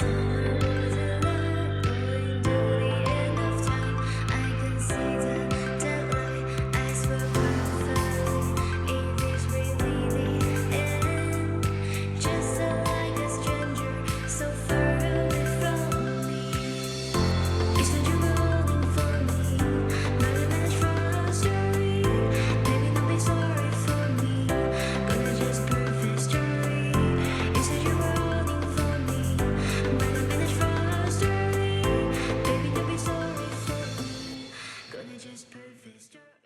Summer was a lot, going to the end of time. I can see the deadline. I swear perfectly, it is really the end. Just like a stranger, so far away from me. You said you were holding for me, but I managed from our story. Baby, don't be sorry for me, gonna just perfect story. You said you were holding for me, but I managed from our story. Baby, don't be sorry for me, gonna just perfect story.